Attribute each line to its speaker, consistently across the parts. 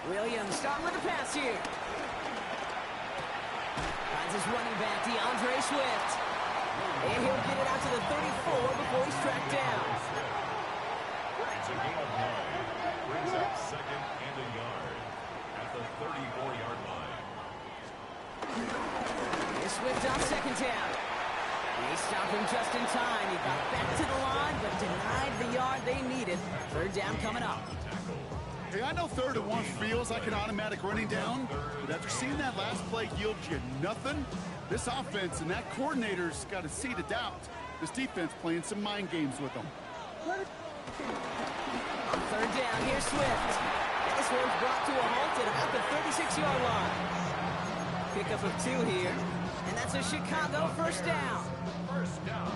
Speaker 1: Williams starting with the pass here. Finds his running back, DeAndre Swift. And he'll get it out to the 34 before he's tracked down.
Speaker 2: It's a gain of 9. Brings up second and a yard at the 34-yard line.
Speaker 1: Here's Swift on second down. They stopped him just in time. He got back to the line, but denied the yard they needed. Third down coming up.
Speaker 3: Hey, I know 3rd and 1 feels like an automatic running down, but after seeing that last play yield you nothing, this offense and that coordinator's got a seed of doubt. This defense playing some mind games with them.
Speaker 1: On third down, here's Swift. This one's brought to a halt at about the 36-yard line. Pickup of 2 here, and that's a Chicago first down.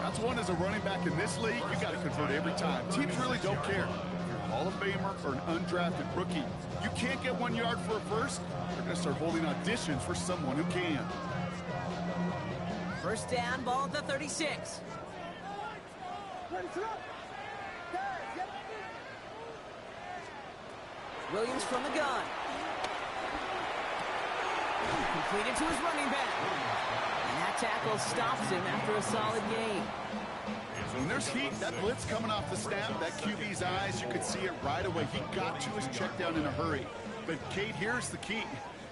Speaker 3: That's one as a running back in this league, you got to convert every time. Teams really don't care. If you're a Hall of Famer or an undrafted rookie, you can't get 1 yard for a first, they're going to start holding auditions for someone who can.
Speaker 1: First down, ball at the 36. Williams from the gun. Completed to his running back. And that tackle stops him after a solid gain.
Speaker 3: When there's heat, that blitz coming off the snap, that QB's eyes, you could see it right away. He got to his check down in a hurry. But, Kate, here's the key.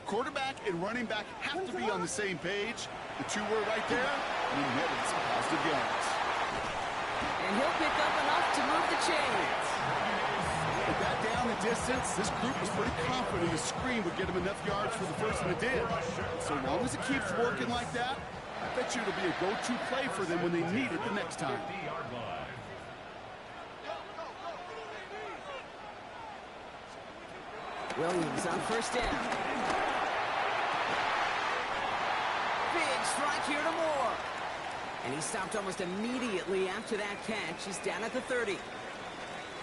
Speaker 3: Quarterback and running back have to be on the same page. The 2 were right there, and he netted some positive yards.
Speaker 1: And he'll pick up enough to move the chains.
Speaker 3: With that down the distance, this group was pretty confident the screen would get him enough yards for the first, and it did. So long as it keeps working like that, I bet you it'll be a go-to play for them when they need it the next time.
Speaker 1: Williams on first down. Big strike here to Moore. And he stopped almost immediately after that catch. He's down at the 30.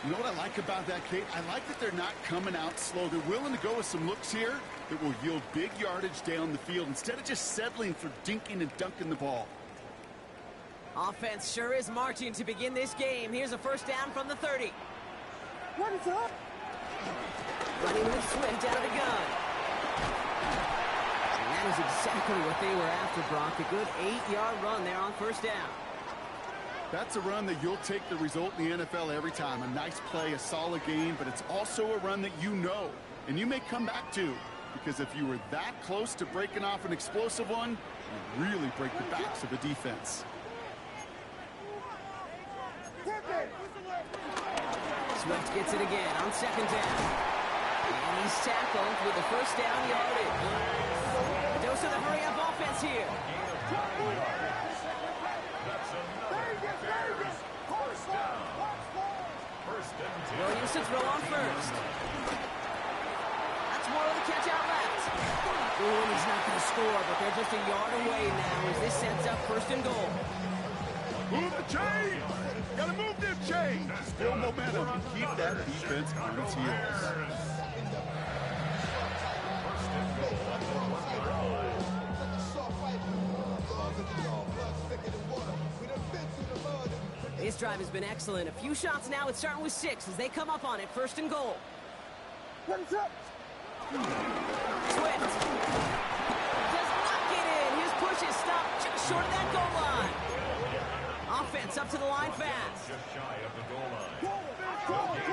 Speaker 3: You know what I like about that, Kate? I like that they're not coming out slow. They're willing to go with some looks here that will yield big yardage down the field instead of just settling for dinking and dunking the ball.
Speaker 1: Offense sure is marching to begin this game. Here's a first down from the 30.
Speaker 4: What is up?
Speaker 1: Running with Swift out of the gun. And that is exactly what they were after, Brock. A good 8-yard run there on first down.
Speaker 3: That's a run that you'll take the result in the NFL every time. A nice play, a solid game, but it's also a run that you know, and you may come back to, because if you were that close to breaking off an explosive one, you really break the backs of the defense.
Speaker 1: Swift gets it again on second down. And he's tackled with the first down yardage. A dose of the hurry-up offense here. Williams to throw on first. That's more of the catch out left. Ooh, and he's not going to score, but they're just a yard away now as this sets up first and goal.
Speaker 3: Move the chains! Gotta move them chains! Still momentum. Keep that defense on its heels.
Speaker 1: This drive has been excellent. A few shots now. It's starting with 6 as they come up on it. First and goal.
Speaker 4: What's up?
Speaker 1: Swift does not get in. His push is stopped just short of that goal line. Offense up to the line fast.
Speaker 2: Just shy of the goal line. Gain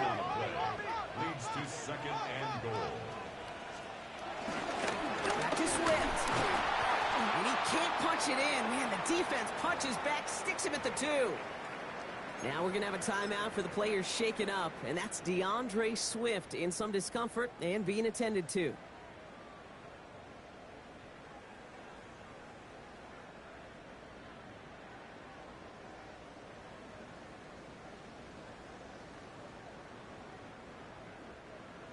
Speaker 2: on the play. Leads to second and goal.
Speaker 1: Back to Swift. And he can't punch it in. Man, the defense punches back, sticks him at the 2. Now we're going to have a timeout for the players shaken up, and that's DeAndre Swift in some discomfort and being attended to.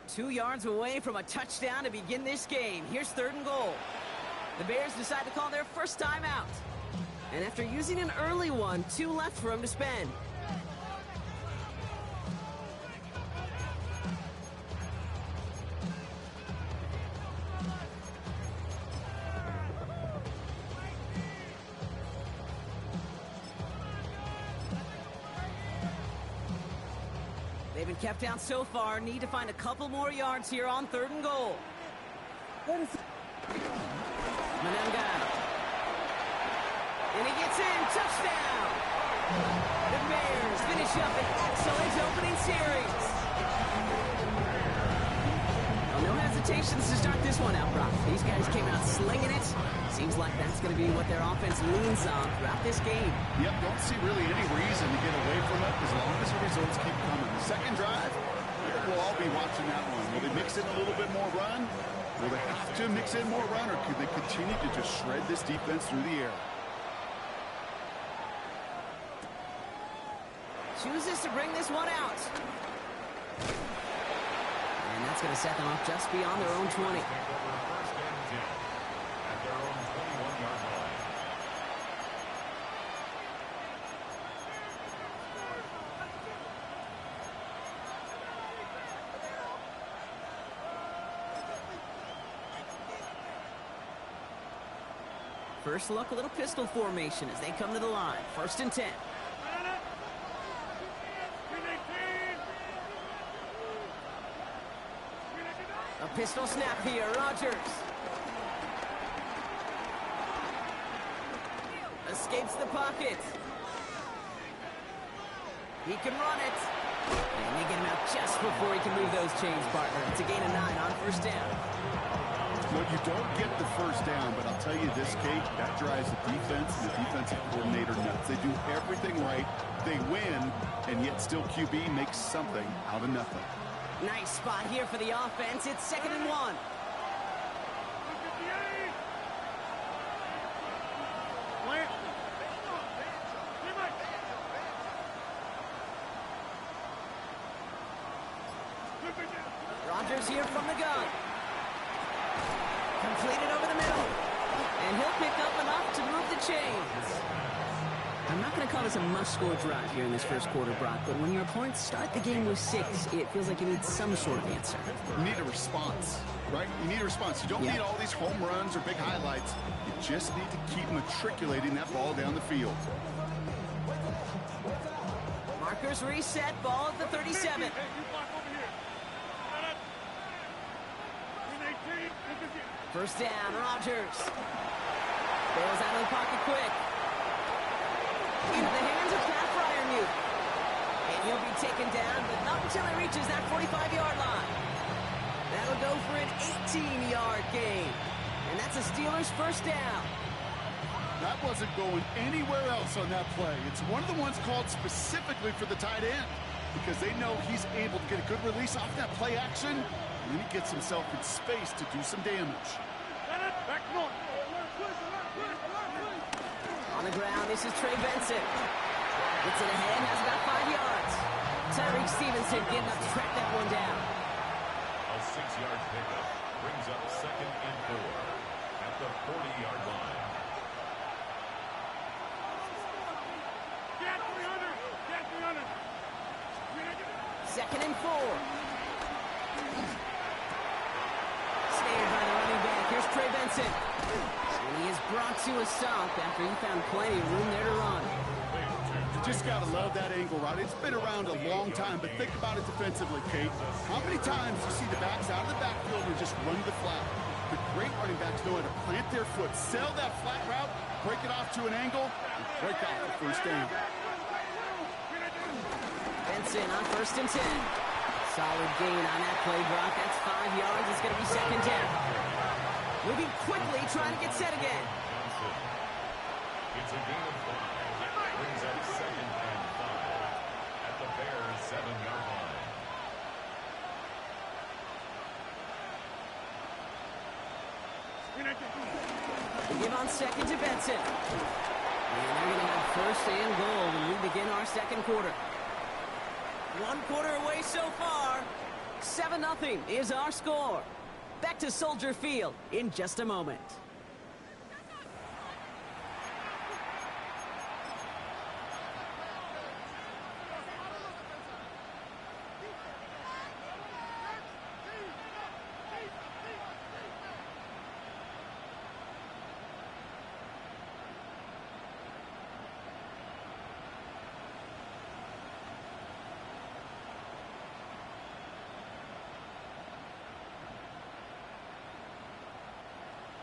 Speaker 1: Two yards away from a touchdown to begin this game. Here's third and goal. The Bears decide to call their first timeout. And after using an early one, 2 left for him to spend. They've been kept down so far. Need to find a couple more yards here on 3rd and goal.
Speaker 4: What is it?
Speaker 1: Mananga. And he gets in. Touchdown. The Bears finish up an excellent opening series. Well, no hesitations to start this one out, Brock. These guys came out slinging it. Seems like that's going to be what their offense leans on throughout this game.
Speaker 3: Yep, don't see really any reason to get away from it as long as the results keep coming. The second drive, we'll all be watching that one. Will they mix in a little bit more run? Will they have to mix in more run, or could they continue to just shred this defense through the air?
Speaker 1: Chooses to bring this one out. And that's going to set them up just beyond their own 20.
Speaker 2: Take over 1st and 10 at their own 21-yard line.
Speaker 1: First look, a little pistol formation as they come to the line. 1st and 10. A pistol snap here, Rodgers. Escapes the pocket. He can run it. And they get him out just before he can move those chains, partner. It's a gain of 9 on 1st down.
Speaker 3: Well, you don't get the 1st down, but I'll tell you this, Kate, that drives the defense and the defensive coordinator nuts. They do everything right. They win, and yet still QB makes something out of nothing.
Speaker 1: Nice spot here for the offense. It's 2nd and 1. Rodgers here from the gun. Completed over the middle. And he'll pick up enough to move the chains. I'm not going to call this a must-score drive here in this 1st quarter, Brock, but when your opponents start the game with 6, it feels like you need some sort of answer.
Speaker 3: You need a response, right? You need a response. You don't need all these home runs or big highlights. You just need to keep matriculating that ball down the field.
Speaker 1: Markers reset, ball at the 37. First down, Rodgers. Bails out of the pocket quick. Into the hands of Pat Fryermuth. And he'll be taken down, but not until he reaches that 45-yard line. That'll go for an 18-yard gain. And that's a Steelers 1st down.
Speaker 3: That wasn't going anywhere else on that play. It's one of the ones called specifically for the tight end because they know he's able to get a good release off that play action, and then he gets himself in space to do some damage.
Speaker 1: On the ground, this is Trey Benson. Gets it ahead, has about 5 yards. Tyreek Stevenson getting up to track that one down.
Speaker 2: A 6-yard pickup brings up 2nd and 4 at the 40-yard line.
Speaker 1: Second and 4. Snared by the running back. Here's Trey Benson. And he is brought to a stop after he found plenty of room there to run.
Speaker 3: You just got to love that angle route. It's been around a long time, but think about it defensively, Kate. How many times do you see the backs out of the backfield and just run the flat? The great running backs know how to plant their foot, sell that flat route, break it off to an angle, and break off the 1st down.
Speaker 1: Benson on 1st and 10. Solid gain on that play, Brock. That's 5 yards. It's going to be 2nd down. Moving quickly, trying to get set again.
Speaker 2: It's a gain of 5. Brings up 2nd and 5 at the Bears' 7-yard line.
Speaker 1: We give on 2nd to Benson. And they're going to have 1st and goal when we begin our 2nd quarter. 1 quarter away so far. 7-0 is our score. Back to Soldier Field in just a moment.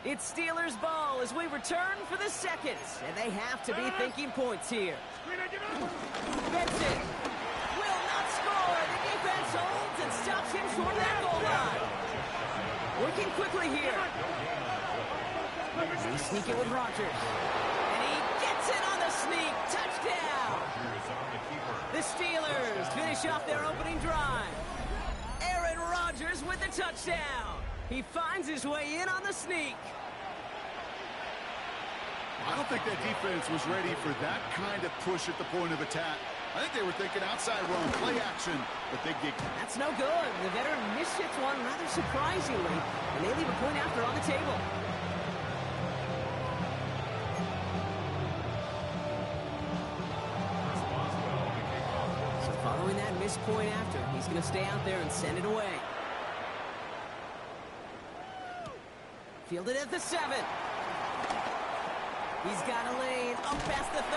Speaker 1: It's Steelers ball as we return for the second. And they have to be thinking points here. Benson will not score. The defense holds and stops him short of that goal line. Working quickly here. They sneak it with Rodgers. And he gets it on the sneak. Touchdown. The Steelers finish off their opening drive. Aaron Rodgers with the touchdown. He finds his way in on the sneak.
Speaker 3: I don't think that defense was ready for that kind of push at the point of attack. I think they were thinking outside run, play action, but they get...
Speaker 1: That's no good. The veteran mishits one rather surprisingly, and they leave a point after on the table. So following that missed point after, he's going to stay out there and send it away. Fielded at the 7. He's got a lane up past the 30.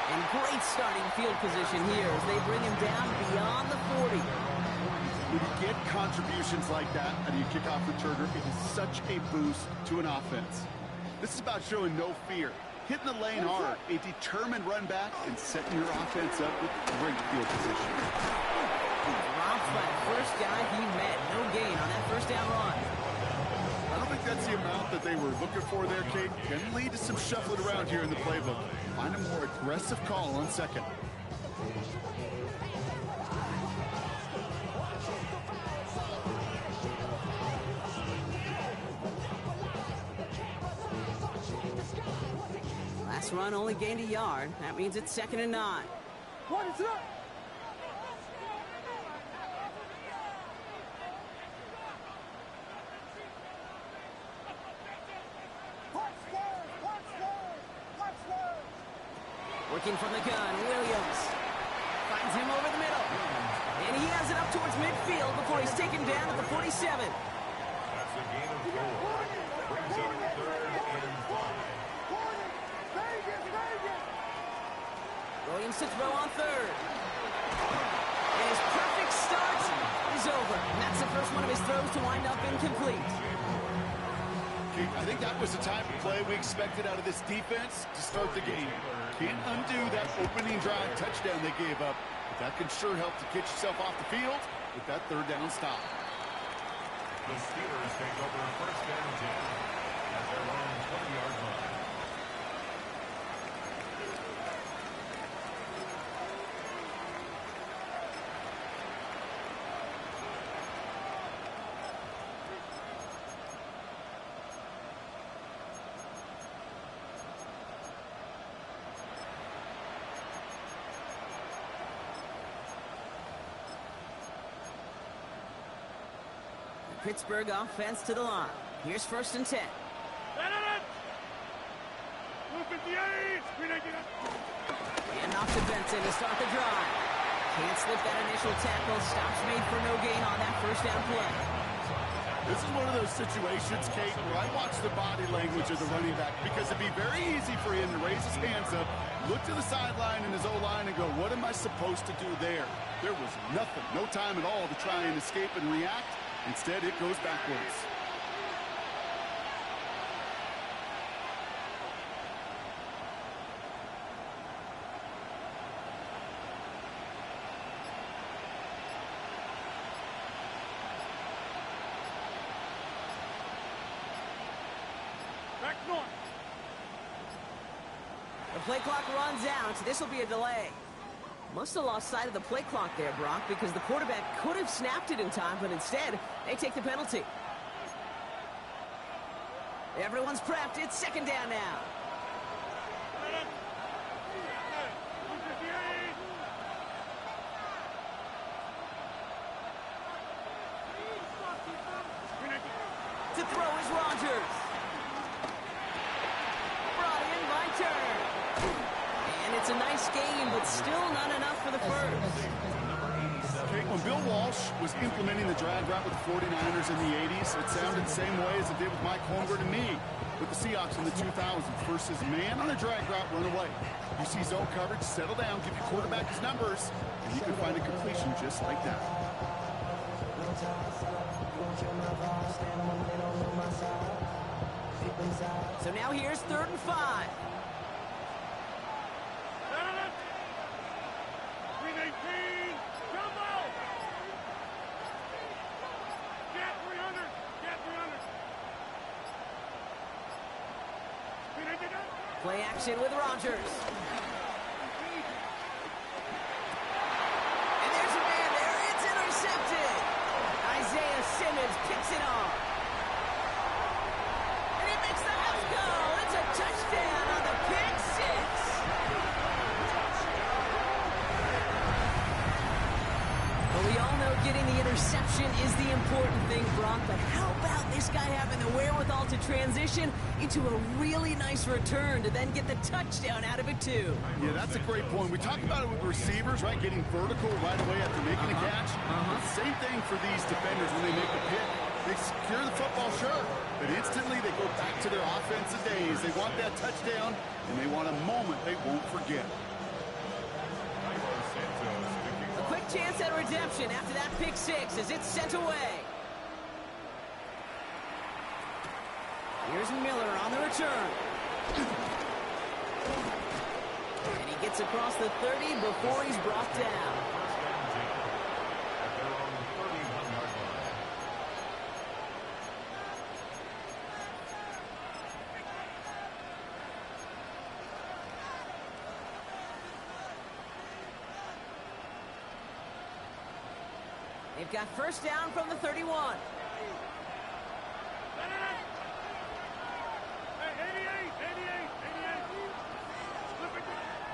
Speaker 1: And great starting field position here as they bring him down beyond the 40.
Speaker 3: When you get contributions like that out of your kickoff returner, it is such a boost to an offense. This is about showing no fear, hitting the lane hard, a determined run back, and setting your offense up with great field position.
Speaker 1: Drops by the first guy he met. No gain on that first down run.
Speaker 3: I don't think that's the amount that they were looking for there, Kate. Can lead to some shuffling around here in the playbook. Find a more aggressive call on second.
Speaker 1: Last run only gained a yard. That means it's 2nd and 9.
Speaker 4: What is up?
Speaker 1: Working from the gun, Williams finds him over the middle. And he has it up towards midfield before he's taken down at the 47.
Speaker 2: That's a gain of 4. Brings up 3rd and 5.
Speaker 1: Williams to throw on 3rd. And his perfect start is over. And that's the first one of his throws to wind up incomplete.
Speaker 3: I think that was the type of play we expected out of this defense to start the game. Can't undo that opening drive touchdown they gave up, but that can sure help to get yourself off the field with that 3rd down stop.
Speaker 2: The Steelers take over 1st and 10 at their own 20-yard line.
Speaker 1: Pittsburgh offense to the line. Here's 1st and 10. And off to Benson to start the drive. Can't slip that initial tackle. Stops made for no gain on that first down play.
Speaker 3: This is one of those situations, Kate, where I watch the body language of the running back because it'd be very easy for him to raise his hands up, look to the sideline in his O-line and go, what am I supposed to do there? There was nothing, no time at all to try and escape and react. Instead, it goes backwards.
Speaker 4: Back north.
Speaker 1: The play clock runs out. This will be a delay. Must have lost sight of the play clock there, Brock, because the quarterback could have snapped it in time, but instead, they take the penalty. Everyone's prepped. It's 2nd down now. To throw is Rodgers. Brought in by Turner. And it's a nice game, but still not enough for the first.
Speaker 3: Okay, when Bill Walsh was implementing the drag route with the 49ers in the 80s, it sounded the same way as it did with Mike Holmgren and me with the Seahawks in the 2000s. Versus man on a drag route, run away. You see zone coverage, settle down, give your quarterback his numbers, and you can find a completion just like that.
Speaker 1: So now here's 3rd and 5.
Speaker 4: 319, jumbo! Get 300, get 300.
Speaker 1: Play action with Rodgers. And there's a man there. It's intercepted. Isaiah Simmons picks it off. And he makes the house go. It's a touchdown on the pick six. Well, we all know getting the interception is the important thing, Brock, but how about this guy having the wherewithal to transition into a really nice return to then get the touchdown out of it, too?
Speaker 3: Yeah, that's a great point. We talk about it with receivers, right? Getting vertical right away after making a catch. Same thing for these defenders when they make a pick. They secure the football, sure, but instantly they go back to their offensive days. They want that touchdown, and they want a moment they won't forget.
Speaker 1: A quick chance at redemption after that pick six as it's sent away. Here's Miller on the return. And he gets across the 30 before he's brought down. They've got first down from the 31.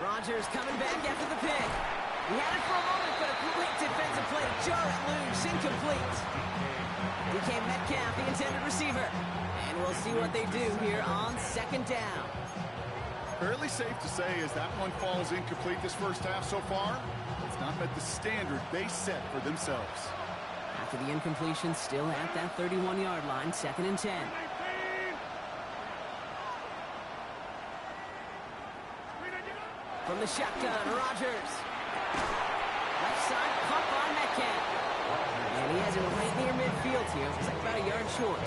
Speaker 1: Rodgers coming back after the pick. He had it for a moment, but a quick defensive play to jar it loose, incomplete. DK Metcalf, the intended receiver. And we'll see what they do here on 2nd down.
Speaker 3: Fairly safe to say as that one falls incomplete this first half so far, it's not met the standard they set for themselves.
Speaker 1: After the incompletion, still at that 31-yard line, 2nd and 10. From the shotgun, Rodgers. Left side, pump by Metcalf. And he has it right near midfield here. It's like about a yard short.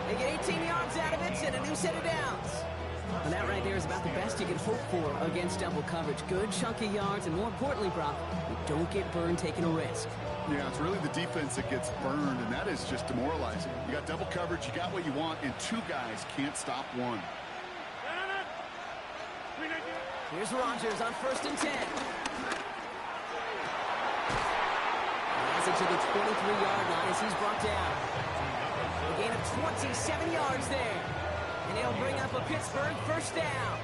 Speaker 1: They get 18 yards out of it and a new set of downs. And that right there is about the best you can hope for against double coverage. Good chunk of yards, and more importantly, Brock, you don't get burned taking a risk.
Speaker 3: Yeah, it's really the defense that gets burned, and that is just demoralizing. You got double coverage, you got what you want, and two guys can't stop one.
Speaker 1: Here's Rodgers on 1st and 10. He has it to the 23-yard line as he's brought down. A gain of 27 yards there. And it'll bring up a Pittsburgh first down.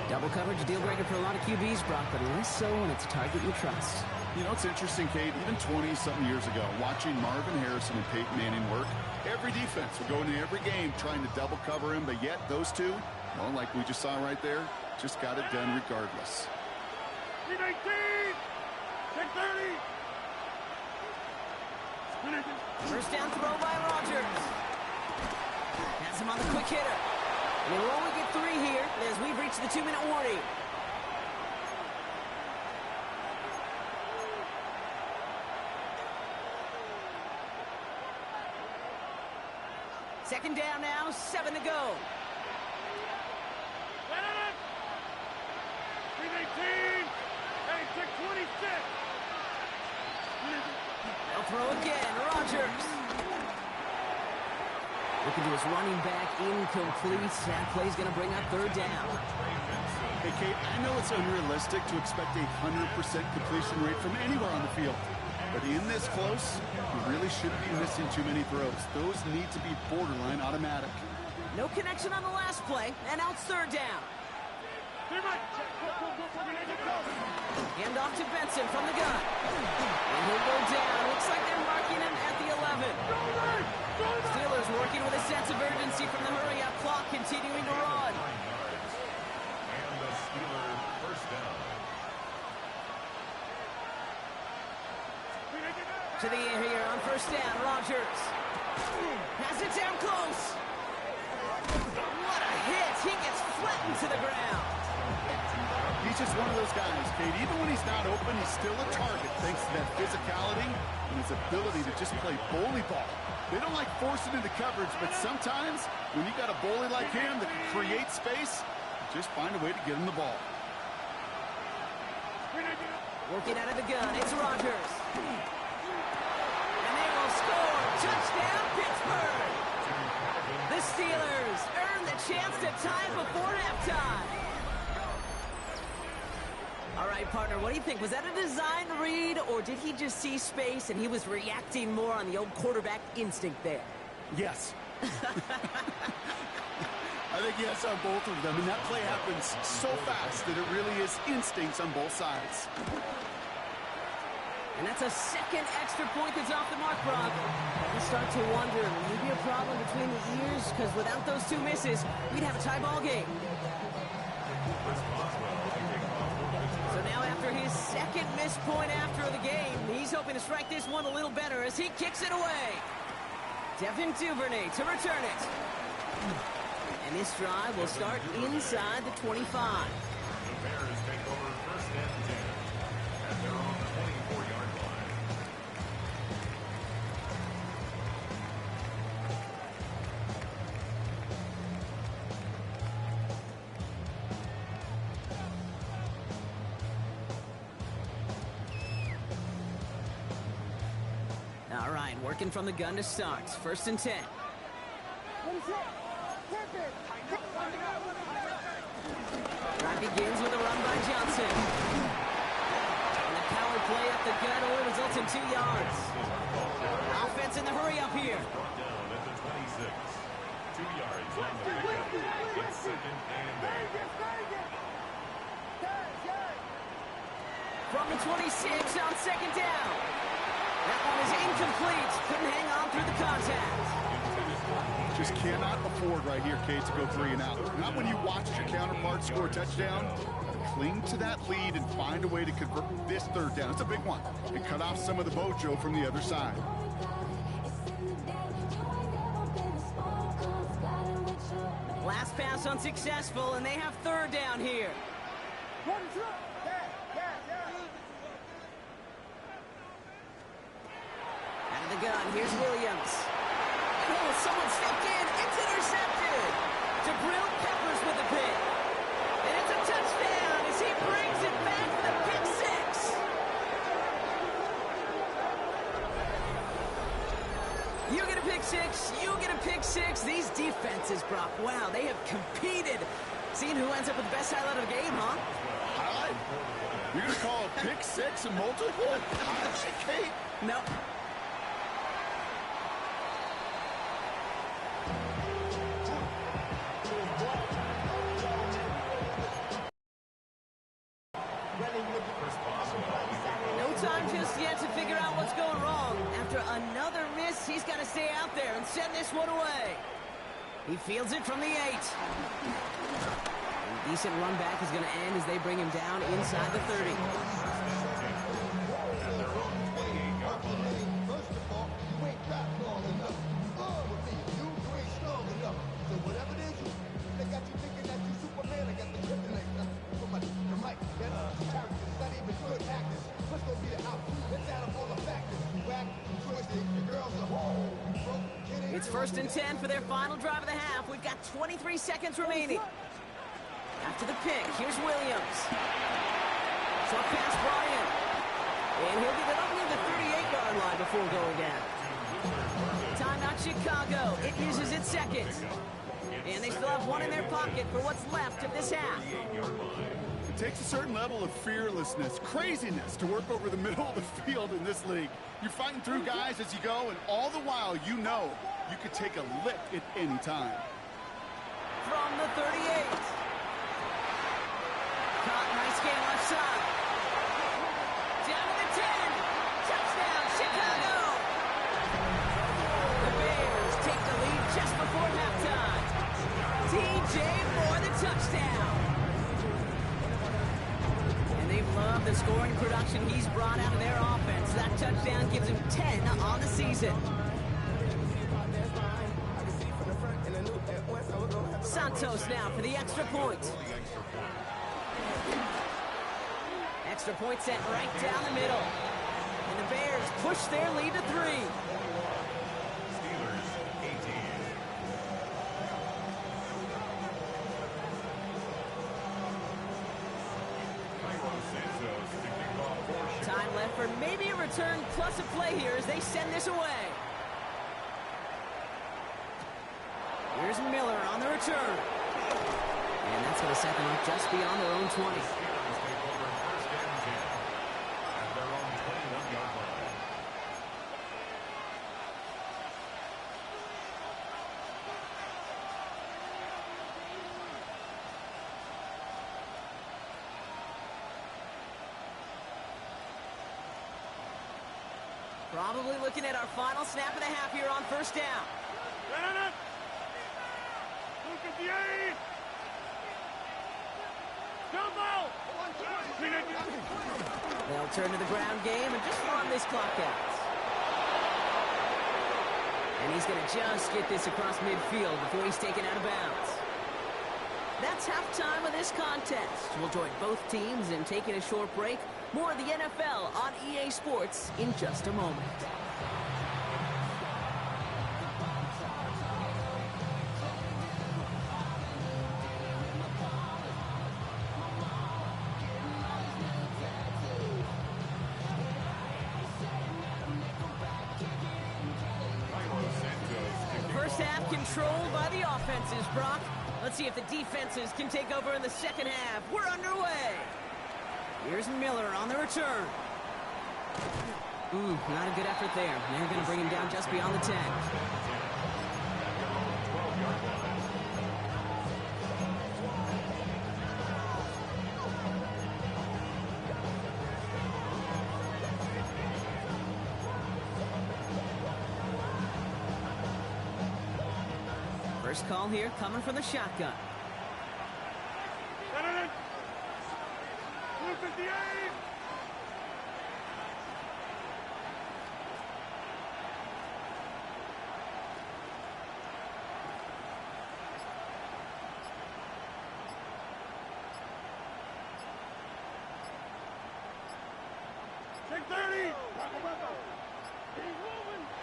Speaker 1: Double coverage, deal breaker for a lot of QBs, Brock, but less so when it's a target you trust.
Speaker 3: You know, it's interesting, Kate, even 20-something years ago, watching Marvin Harrison and Peyton Manning work, every defense would go into every game trying to double cover him, but yet those two, well, like we just saw right there, just got it done regardless.
Speaker 4: 319, 1030.
Speaker 1: First down throw by Rodgers. Has him on the quick hitter. And they will only get 3 here as we've reached the 2-minute warning. Second down now, 7 to go.
Speaker 4: 319, hey, 626.
Speaker 1: They'll throw again, Rodgers. Looking to his running back, incomplete. That play's going to bring up 3rd down.
Speaker 3: Hey, Kate, I know it's unrealistic to expect a 100% completion rate from anywhere on the field. But in this close, you really shouldn't be missing too many throws. Those need to be borderline automatic.
Speaker 1: No connection on the last play, and now it's 3rd down. Hand off to Benson from the gun. And he'll go down. Looks like they're marking him at the 11. Steelers working with a sense of urgency from the hurry-up clock, continuing to run.
Speaker 2: And the Steelers first down.
Speaker 1: To the air here on 1st down, Rodgers. Has it down close. What a hit. He gets flattened to the ground.
Speaker 3: He's just one of those guys, Kate. Even when he's not open, he's still a target thanks to that physicality and his ability to just play bully ball. They don't like forcing into coverage, but sometimes when you got a bully like him that can create space, just find a way to get him the ball.
Speaker 1: Working out of the gun, it's Rodgers. And they will score. Touchdown, Pittsburgh. The Steelers earn the chance to tie before halftime. All right, partner, what do you think? Was that a design read, or did he just see space and he was reacting more on the old quarterback instinct there?
Speaker 3: Yes. I think yes on both of them, and that play happens so fast that it really is instincts on both sides.
Speaker 1: And that's a second extra point that's off the mark, Brock. You start to wonder, maybe a problem between the ears, because without those two misses, we'd have a tie ball game. So now after his second missed point after the game, he's hoping to strike this one a little better as he kicks it away. Devin Duvernay to return it. And this drive will start inside the 25.
Speaker 2: The Bears take over first and 10 at their own 24-yard line.
Speaker 1: All right, working from the gun to start. First and 10. Drive begins with a run by Johnson. And the power play up the gut only results in 2 yards. Offense in the hurry up here.
Speaker 2: Brought down at the 26. 2 yards on the pickup. It's second and 8.
Speaker 1: From the 26 on second down. That one is incomplete. Couldn't hang on through the contact.
Speaker 3: Just cannot afford right here, Kate, to go 3 and out. Not when you watched your counterpart score a touchdown. Cling to that lead and find a way to convert this third down. It's a big one. And cut off some of the mojo from the other side.
Speaker 1: Last pass unsuccessful, and they have third down here. Out of the gun, here's Williams. Oh, someone stepped in. It's intercepted. Jabril Peppers with the pick. And it's a touchdown as he brings it back for the pick six. You get a pick six. You get a pick six. These defenses, Brock, wow, they have competed. Seeing who ends up with the best highlight of the game, huh?
Speaker 3: Highlight? You're going to call a pick six and multiple? Kate?
Speaker 1: Nope. Another miss. He's got to stay out there and send this one away. He fields it from the 8. A decent run back is going to end as they bring him down inside the 30. It's first and 10 for their final drive of the half. We've got 23 seconds remaining. After the pick, here's Williams. Short pass, Bryant. And he'll get it up near the 38-yard line before going down. Timeout, Chicago. It uses its second. And they still have one in their pocket for what's left of this half.
Speaker 3: It takes a certain level of fearlessness, craziness to work over the middle of the field in this league. You're fighting through guys as you go, and all the while you know you could take a lick at any time.
Speaker 1: From the 38. Caught, nice game left side. Down to the 10. Touchdown, Chicago. The Bears take the lead just before halftime. DJ Moore, the touchdown. And they've loved the scoring production he's brought out of their offense. That touchdown gives him 10 on the season. Santos now for the extra point. Extra point set right down the middle. And the Bears push their lead to 3.
Speaker 2: Steelers 18.
Speaker 1: Time left for maybe a return plus a play here as they send this away. Here's Miller on the return. And that's going to set them up just beyond their own 20. Probably looking at our final snap and a half here on first down. They'll turn to the ground game and just run this clock out. And he's going to just get this across midfield before he's taken out of bounds. That's halftime of this contest. We'll join both teams in taking a short break. More of the NFL on EA Sports in just a moment. First half controlled by the offenses, Brock. Let's see if the defenses can take over in the second half. We're underway. Here's Miller on the return. Not a good effort there. They're going to bring him down just beyond the 10. First call here coming from the shotgun.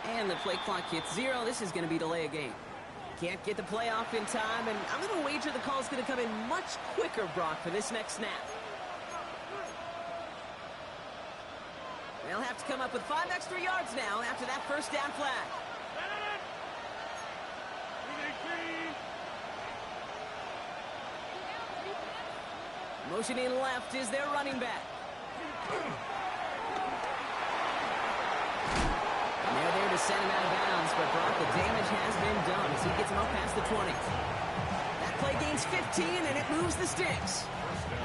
Speaker 1: And the play clock hits 0. This is going to be delay a game. Can't get the play off in time, and I'm going to wager the call's going to come in much quicker, Brock, for this next snap. They'll have to come up with 5 extra yards now after that first down flag. Motioning left is their running back. And they're there to send him out of bounds, but Brock, the damage has been done as he gets him up past the 20. That play gains 15, and it moves the sticks.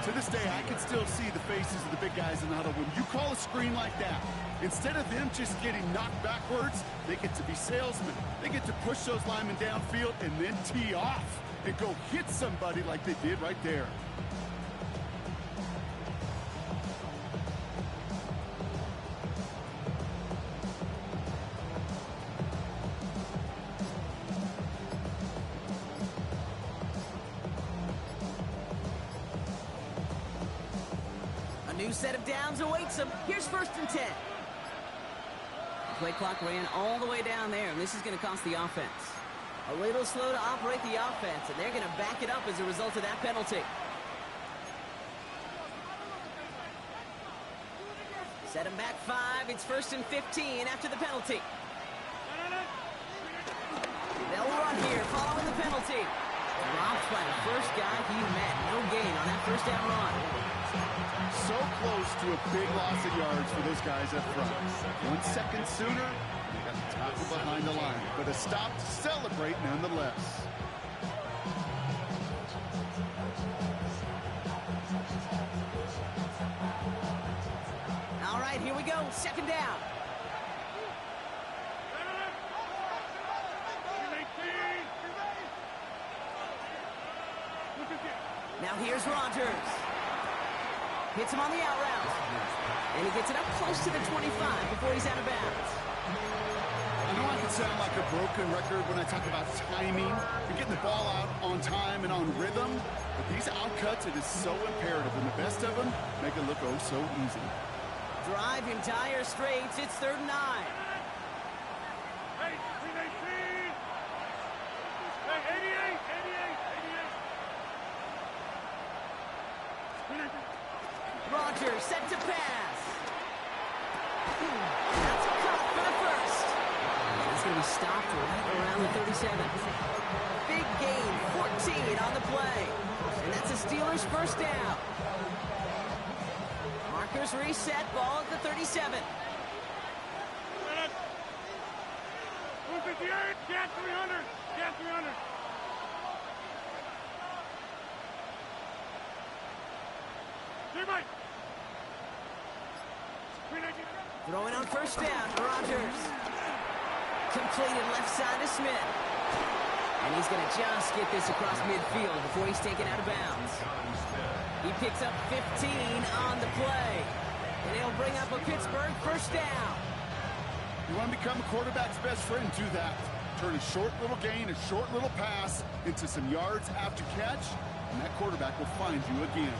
Speaker 3: To this day, I can still see the faces of the big guys in the huddle. When you call a screen like that, instead of them just getting knocked backwards, they get to be salesmen. They get to push those linemen downfield and then tee off and go hit somebody like they did right there.
Speaker 1: New set of downs awaits them. Here's 1st and 10. The play clock ran all the way down there, and this is going to cost the offense. A little slow to operate the offense, and they're going to back it up as a result of that penalty. Set him back 5. It's 1st and 15 after the penalty. They'll run here following the penalty. Dropped by the first guy he met. No gain on that first down run.
Speaker 3: So close to a big loss of yards for those guys up front. 1 second sooner, they got the tackle behind the line. But a stop to celebrate nonetheless.
Speaker 1: All right, here we go. 2nd down. Now here's Rodgers. Hits him on the out route. And he gets it up close to the 25 before he's out of bounds.
Speaker 3: I know I can sound like like a broken record when I talk about timing and getting the ball out on time and on rhythm. But these outcuts, it is so imperative, and the best of them make it look oh so easy.
Speaker 1: Drive in dire straits. It's 3rd and 9.
Speaker 4: Hey, 319. Hey, 88, 88, 88.
Speaker 1: Rogers set to pass. That's caught for the first. He's going to be stopped right around the 37. Big gain, 14 on the play. And that's a Steelers first down. Markers reset, ball at the 37.
Speaker 4: 158, get 300, get 300. Teammate. 319.
Speaker 1: Throwing on first down, Rogers. Completed left side to Smith. And he's going to just get this across midfield before he's taken out of bounds. He picks up 15 on the play. And he'll bring up a Pittsburgh first down.
Speaker 3: You want to become a quarterback's best friend, do that. Turn a short little gain, a short little pass into some yards after catch, and that quarterback will find you again.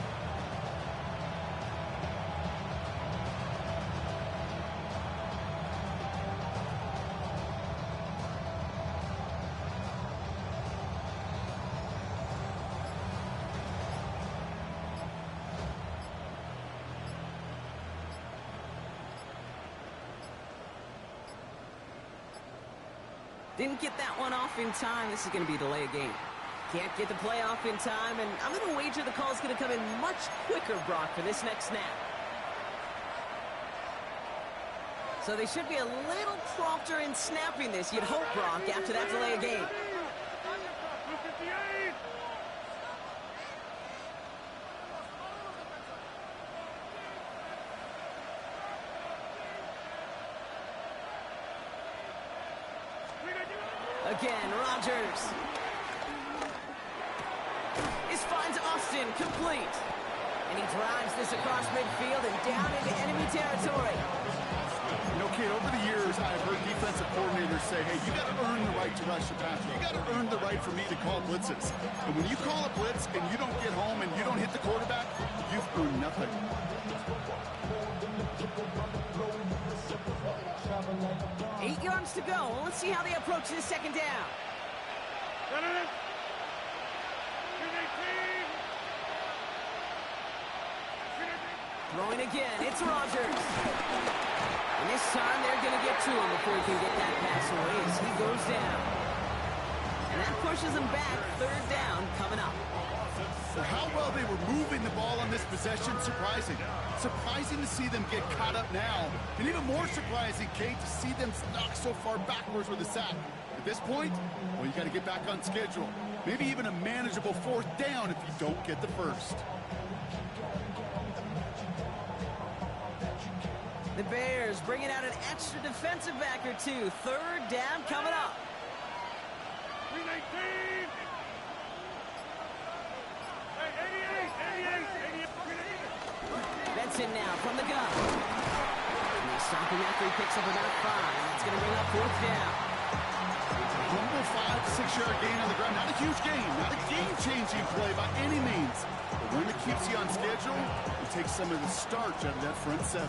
Speaker 1: Didn't get that one off in time. This is going to be a delay of game. Can't get the play off in time, and I'm going to wager the call is going to come in much quicker, Brock, for this next snap. So they should be a little prompter in snapping this, you'd hope, Brock, after that delay of game.
Speaker 4: 258.
Speaker 1: Again, Rogers. This finds Austin complete. And he drives this across midfield and down into enemy territory.
Speaker 3: You know, kid, over the years, I've heard defensive coordinators say, hey, you got to earn the right to rush the passer. You got to earn the right for me to call blitzes. And when you call a blitz and you don't get home and you don't hit the quarterback, you've earned nothing.
Speaker 1: 8 yards to go. Let's see how they approach this second down. Throwing again. It's Rogers. And this time they're going to get to him before he can get that pass away as he goes down. And that pushes him back. 3rd down coming up.
Speaker 3: Well, how well they were moving the ball on this possession, surprising. Surprising to see them get caught up now. And even more surprising, Kate, to see them knocked so far backwards with a sack. At this point, well, you got to get back on schedule. Maybe even a manageable 4th down if you don't get the first.
Speaker 1: The Bears bringing out an extra defensive back or two. 3rd down coming up.
Speaker 4: 319.
Speaker 1: Benson now from the gun. And they stop him after he picks up about 5. That's going to bring up 4th down.
Speaker 3: Humble 5 to 6 yard gain on the ground. Not a huge gain, not a game-changing play by any means. But one that keeps you on schedule and takes some of the starch out of that front 7.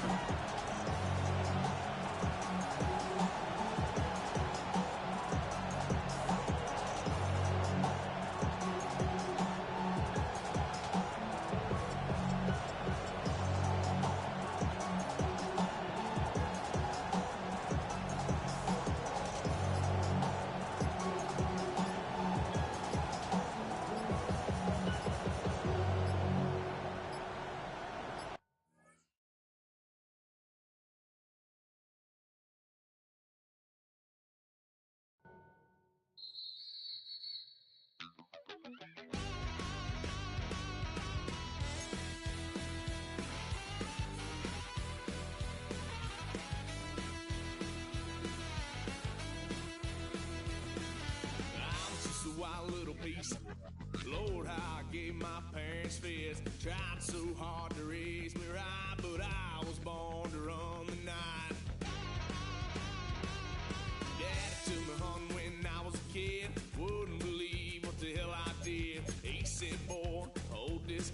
Speaker 5: Lord, how I gave my parents fits. Tried so hard to raise me right, but I was born to run the night. Daddy to me, hun, when I was a kid. Wouldn't believe what the hell I did. He said, boy, hold this.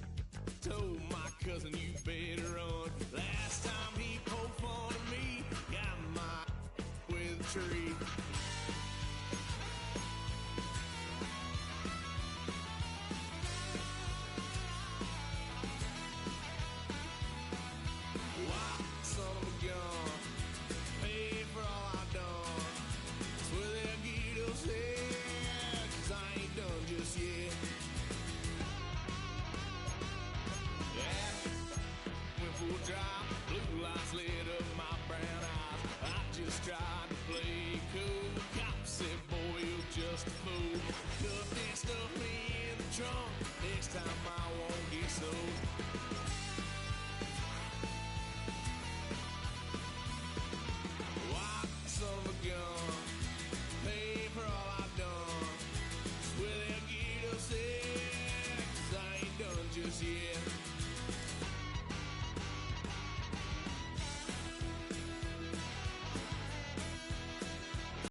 Speaker 5: Told my cousin, you better run. Last time he poked fun at me, got my with a tree. Wow, son of a gun, paid for all I done. Swear they'll get us here, 'cause I ain't done just yet. Yeah, went full drive, blue lights lit up my brown eyes. I just tried to play cool. Cop said, boy, you're just a fool. Cuffed and stuffed me in the trunk. Next time I won't get so